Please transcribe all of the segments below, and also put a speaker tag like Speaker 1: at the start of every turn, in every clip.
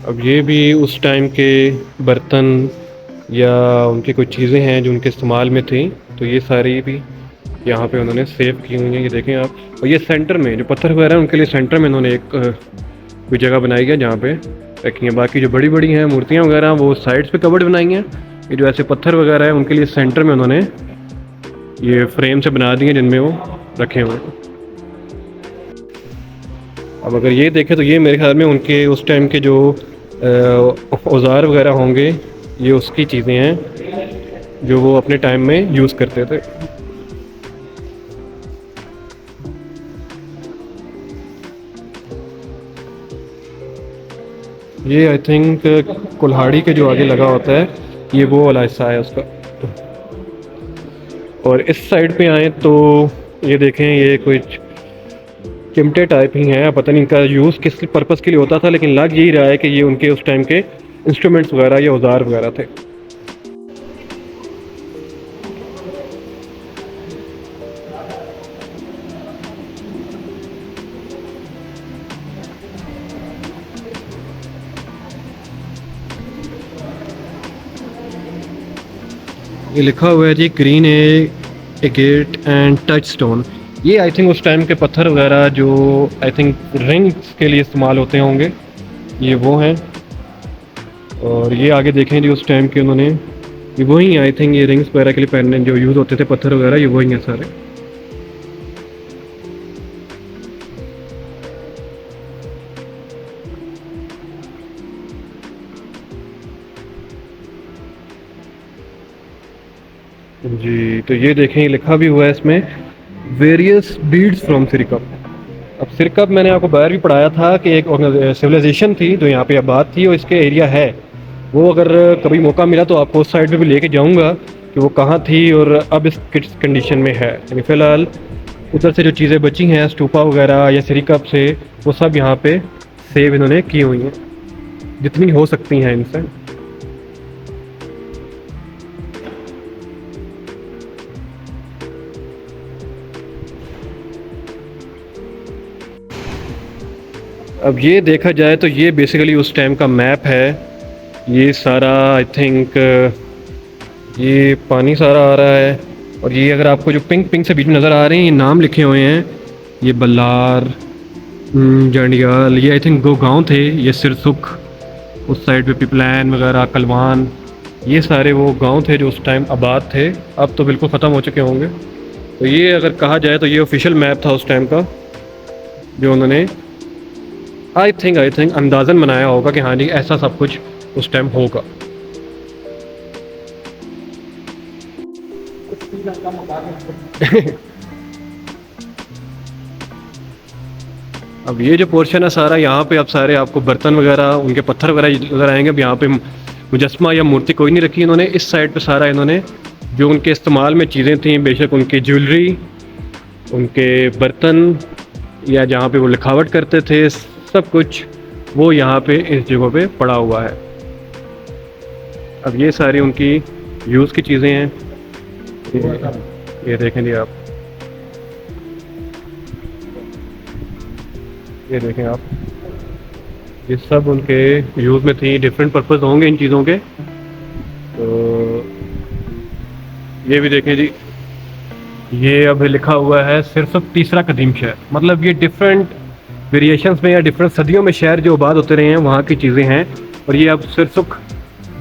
Speaker 1: अब ये भी उस टाइम के बर्तन या उनकी कुछ चीज़ें हैं जो उनके इस्तेमाल में थी, तो ये सारी भी यहाँ पे उन्होंने सेव की हुई हैं। ये देखें आप। और ये सेंटर में जो पत्थर वगैरह हैं उनके लिए सेंटर में उन्होंने एक कोई जगह बनाई है जहाँ पे रखी हैं। बाकी जो बड़ी बड़ी हैं मूर्तियाँ वगैरह वो साइड्स पे कवर्ड बनाई हैं। ये जो ऐसे पत्थर वगैरह है उनके लिए सेंटर में उन्होंने ये फ्रेम से बना दी हैं जिनमें वो रखे हुए हैं। अब अगर ये देखें तो ये मेरे ख्याल में उनके उस टाइम के जो औज़ार वगैरह होंगे, ये उसकी चीज़ें हैं जो वो अपने टाइम में यूज़ करते थे। ये आई थिंक कुल्हाड़ी के जो आगे लगा होता है, ये वो वाला हिस्सा है उसका। और इस साइड पे आए तो ये देखें, ये कुछ चिमटे टाइप ही हैं। पता नहीं इनका यूज़ किस पर्पज़ के लिए होता था, लेकिन लग यही रहा है कि ये उनके उस टाइम के इंस्ट्रूमेंट्स वगैरह या औजार वगैरह थे। ये लिखा हुआ है जी green a gate and touch stone. ये आई थिंक उस टाइम के पत्थर वगैरह जो आई थिंक रिंग्स के लिए इस्तेमाल होते होंगे, ये वो हैं। और ये आगे देखें जी उस टाइम के उन्होंने, ये वही आई थिंक ये रिंग्स वगैरह के लिए पहनने जो यूज़ होते थे पत्थर वगैरह, ये वही हैं सारे। जी तो ये देखें, ये लिखा भी हुआ है इसमें वेरियस बीड्स फ्रॉम सिरकप। अब सिरकप मैंने आपको बाहर भी पढ़ाया था कि एक सिविलाइजेशन थी जो यहाँ पे आबाद थी और इसके एरिया है। वो अगर कभी मौका मिला तो आपको उस साइड पे भी लेके जाऊँगा कि वो कहाँ थी और अब इस किस कंडीशन में है। यानी फ़िलहाल उधर से जो चीज़ें बची हैं स्टूपा वगैरह या सिरकप से, वो सब यहाँ पे सेव इन्होंने की हुई हैं जितनी हो सकती हैं इनसे। अब ये देखा जाए तो ये बेसिकली उस टाइम का मैप है। ये सारा आई थिंक ये पानी सारा आ रहा है। और ये अगर आपको जो पिंक पिंक से बीच में नज़र आ रहे हैं, ये नाम लिखे हुए हैं। ये बल्लार, जंडियाल, ये आई थिंक दो गांव थे। ये सिरसुख उस साइड पे, पिपलैन वगैरह, कलवान, ये सारे वो गांव थे जो उस टाइम आबाद थे। अब तो बिल्कुल ख़त्म हो चुके होंगे। तो ये अगर कहा जाए तो ये ऑफिशियल मैप था उस टाइम का जो उन्होंने आई थिंक अंदाज़न बनाया होगा कि हाँ जी ऐसा सब कुछ उस टाइम होगा। अब ये जो पोर्शन है सारा, यहाँ पे अब सारे आपको बर्तन वगैरह उनके पत्थर वगैरह नज़र आएंगे। अब यहाँ पे मुजस्मा या मूर्ति कोई नहीं रखी इन्होंने। इस साइड पे सारा इन्होंने जो उनके इस्तेमाल में चीज़ें थी, बेशक उनकी ज्वेलरी, उनके बर्तन या जहाँ पे वो लिखावट करते थे, सब कुछ वो यहाँ पे इस जगह पे पड़ा हुआ है। अब ये सारी उनकी यूज़ की चीज़ें हैं। ये देखें जी आप, ये देखें आप, ये सब उनके यूज़ में थी। डिफरेंट पर्पज़ होंगे इन चीज़ों के। तो ये भी देखें जी, ये अब लिखा हुआ है सिर्फ तीसरा कदीम शहर। मतलब ये डिफरेंट वेरिएशंस में या डिफरेंट सदियों में शहर जो आबाद होते रहे हैं वहाँ की चीज़ें हैं। और ये अब सिरसुख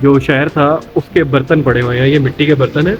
Speaker 1: जो शहर था उसके बर्तन पड़े हुए हैं। ये मिट्टी के बर्तन हैं,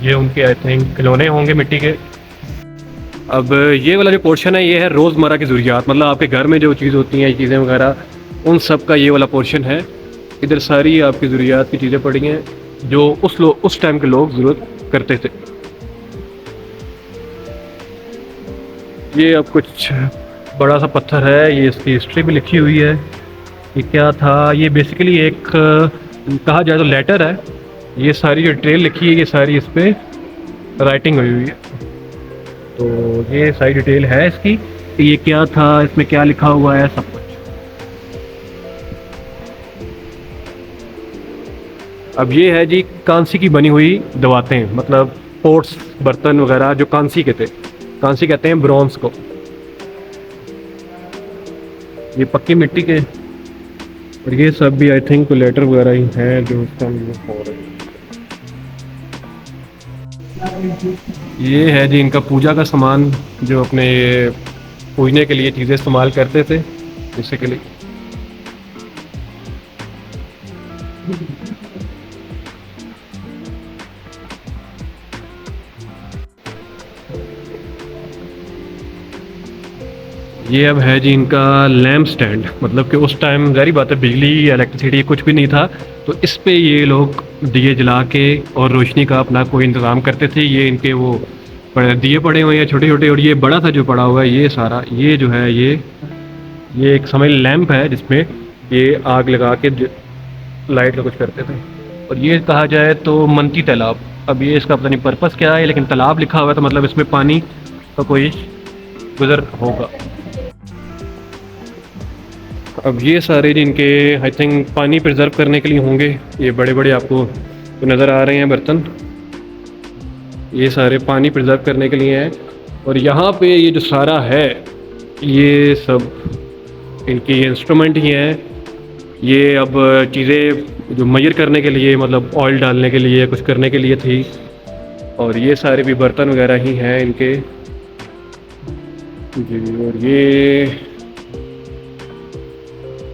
Speaker 1: ये उनके आई थिंक खिलौने होंगे मिट्टी के। अब ये वाला जो पोर्शन है ये है रोज़मर्रा की ज़रूरियात, मतलब आपके घर में जो चीज़ होती हैं चीज़ें वगैरह, उन सब का ये वाला पोर्शन है। इधर सारी आपकी ज़रूरियात की चीज़ें पड़ी हैं जो उस टाइम के लोग ज़रूरत करते थे। ये अब कुछ बड़ा सा पत्थर है, ये इसकी हिस्ट्री भी लिखी हुई है। ये क्या था, ये बेसिकली एक कहा जाए तो लेटर है। ये सारी जो डिटेल लिखी है ये सारी इस पर राइटिंग हुई हुई है। तो ये सारी डिटेल है इसकी कि ये क्या था, इसमें क्या लिखा हुआ है, सब कुछ। अब ये है जी कांसी की बनी हुई दवातें, मतलब पोट्स, बर्तन वगैरह जो कांसी के थे। कांसी कहते हैं ब्रॉन्ज को। ये पक्की मिट्टी के और ये सब भी आई थिंक लेटर वगैरह ही हैं जो उसका यूज़ हो रहे हैं। ये है जी इनका पूजा का सामान, जो अपने ये पूजने के लिए चीज़ें इस्तेमाल करते थे बेसिकली। ये अब है जी इनका लैम्प स्टैंड, मतलब कि उस टाइम ज़ाहिर बात है बिजली या इलेक्ट्रिसिटी कुछ भी नहीं था, तो इस पे ये लोग दिए जला के और रोशनी का अपना कोई इंतज़ाम करते थे। ये इनके वो दिए पड़े हुए हैं छोटे छोटे, और ये बड़ा सा जो पड़ा हुआ है ये सारा, ये जो है ये एक समय लैंप है जिसमें ये आग लगा के लाइट का कुछ करते थे। और ये कहा जाए तो मनती तालाब, अब ये इसका पता नहीं पर्पस क्या है, लेकिन तालाब लिखा हुआ है तो मतलब इसमें पानी का कोई गुजर होगा। अब ये सारे जिनके आई थिंक पानी प्रिजर्व करने के लिए होंगे, ये बड़े बड़े आपको तो नज़र आ रहे हैं बर्तन, ये सारे पानी प्रिजर्व करने के लिए हैं। और यहाँ पे ये जो सारा है ये सब इनकी इंस्ट्रूमेंट ही हैं। ये अब चीज़ें जो मेजर करने के लिए, मतलब ऑयल डालने के लिए, कुछ करने के लिए थी। और ये सारे भी बर्तन वगैरह ही हैं इनके जी। और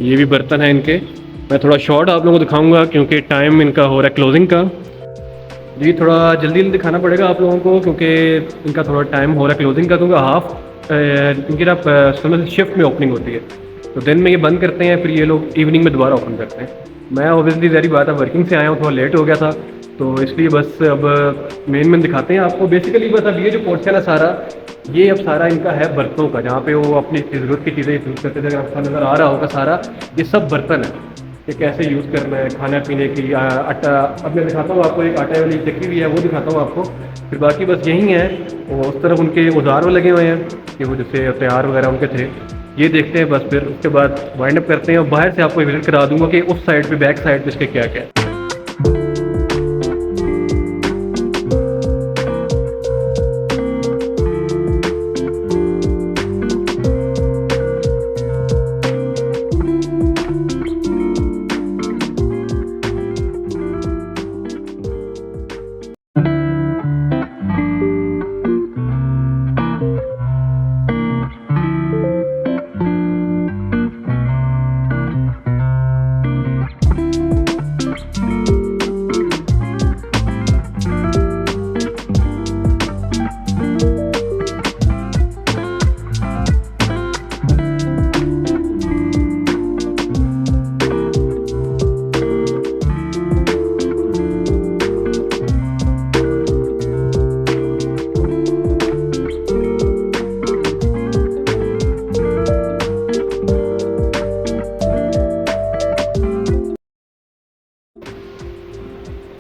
Speaker 1: ये भी बर्तन है इनके। मैं थोड़ा शॉर्ट आप लोगों को दिखाऊंगा क्योंकि टाइम इनका हो रहा है क्लोजिंग का जी। थोड़ा जल्दी दिखाना पड़ेगा आप लोगों को क्योंकि इनका थोड़ा टाइम हो रहा है क्लोजिंग का, क्योंकि इनकी ना समय शिफ्ट में ओपनिंग होती है, तो दिन में ये बंद करते हैं, फिर ये लोग इवनिंग में दोबारा ओपन करते हैं। मैं ऑब्वियसली ज़ाहिर बात है वर्किंग से आया हूँ, थोड़ा लेट हो गया था, तो इसलिए बस अब मेन दिखाते हैं आपको। बेसिकली बस अब ये जो पोर्शन है सारा, ये अब सारा इनका है बर्तनों का, जहाँ पे वो अपनी ज़रूरत की चीज़ें यूज़ करते थे। अगर आपको नज़र आ रहा होगा सारा ये सब बर्तन है कि कैसे यूज़ करना है, खाने पीने की आटा। अब मैं दिखाता हूँ आपको, एक आटे वाली चक्की भी है वो दिखाता हूँ आपको। फिर बाकी बस यही है, और उस तरफ उनके औजार लगे हुए हैं कि वो जैसे तैयार वगैरह उनके थे, ये देखते हैं बस। फिर उसके बाद वाइंड अप करते हैं और बाहर से आपको विजिट करा दूंगा कि उस साइड पे बैक साइड पे इसके क्या क्या है।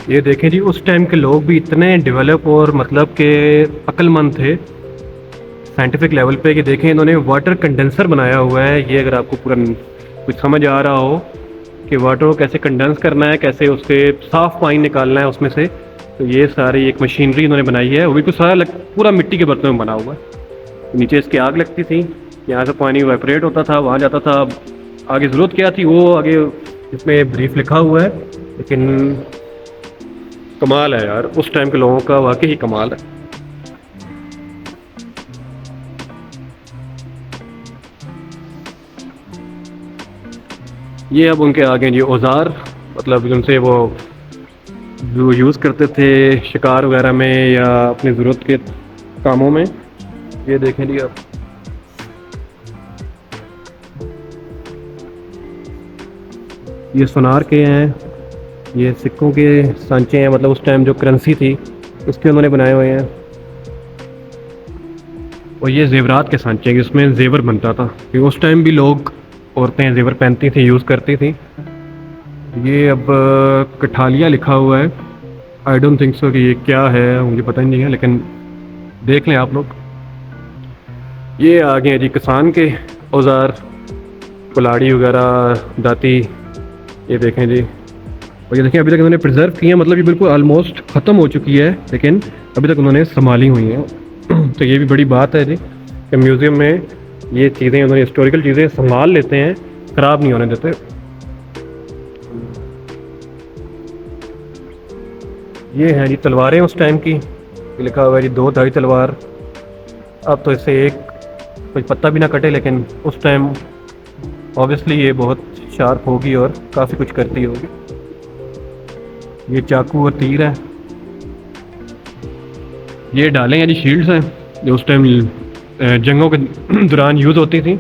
Speaker 1: ये देखें जी, उस टाइम के लोग भी इतने डेवलप और मतलब के अक्लमंद थे साइंटिफिक लेवल पे कि देखें इन्होंने वाटर कंडेंसर बनाया हुआ है। ये अगर आपको पूरा कुछ समझ आ रहा हो कि वाटर को कैसे कंडेंस करना है, कैसे उससे साफ पानी निकालना है उसमें से, तो ये सारी एक मशीनरी इन्होंने बनाई है। वो भी कुछ सारा पूरा मिट्टी के बर्तन में बना हुआ है। नीचे इसकी आग लगती थी, यहाँ से पानी वाइपरेट होता था, वहाँ जाता था। आगे ज़रूरत क्या थी वो आगे इसमें ब्रीफ लिखा हुआ है, लेकिन कमाल है यार, उस टाइम के लोगों का वाकई ही कमाल है। ये अब उनके आगे जी औजार, मतलब जिनसे वो जो यूज़ करते थे शिकार वगैरह में या अपनी ज़रूरत के कामों में। ये देखें जी आप, ये सोनार के हैं, ये सिक्कों के सांचे हैं, मतलब उस टाइम जो करेंसी थी उसके उन्होंने बनाए हुए हैं। और ये जेवरात के सांचे हैं, जिसमें जेवर बनता था, कि उस टाइम भी लोग औरतें जेवर पहनती थी, यूज़ करती थी। ये अब कठालिया लिखा हुआ है, आई डोंट थिंक सो कि ये क्या है, मुझे पता ही नहीं है, लेकिन देख लें आप लोग। ये आ गए हैं जी किसान के औजार, कुल्हाड़ी वगैरह, दाती, ये देखें जी। और ये देखें अभी तक उन्होंने प्रिजर्व किए हैं, मतलब ये बिल्कुल ऑलमोस्ट ख़त्म हो चुकी है, लेकिन अभी तक उन्होंने संभाली हुई हैं। तो ये भी बड़ी बात है जी कि म्यूज़ियम में ये चीज़ें उन्होंने हिस्टोरिकल चीज़ें संभाल लेते हैं, ख़राब नहीं होने देते। ये हैं जी तलवारें उस टाइम की, ये लिखा हुआ है जी 2 धाई तलवार। अब तो इससे एक कोई पत्ता भी ना कटे, लेकिन उस टाइम ऑब्वियसली ये बहुत शार्प होगी और काफ़ी कुछ करती होगी। ये चाकू और तीर है। ये डालें हैं जी शील्ड्स हैं जो उस टाइम जंगों के दौरान यूज़ होती थी।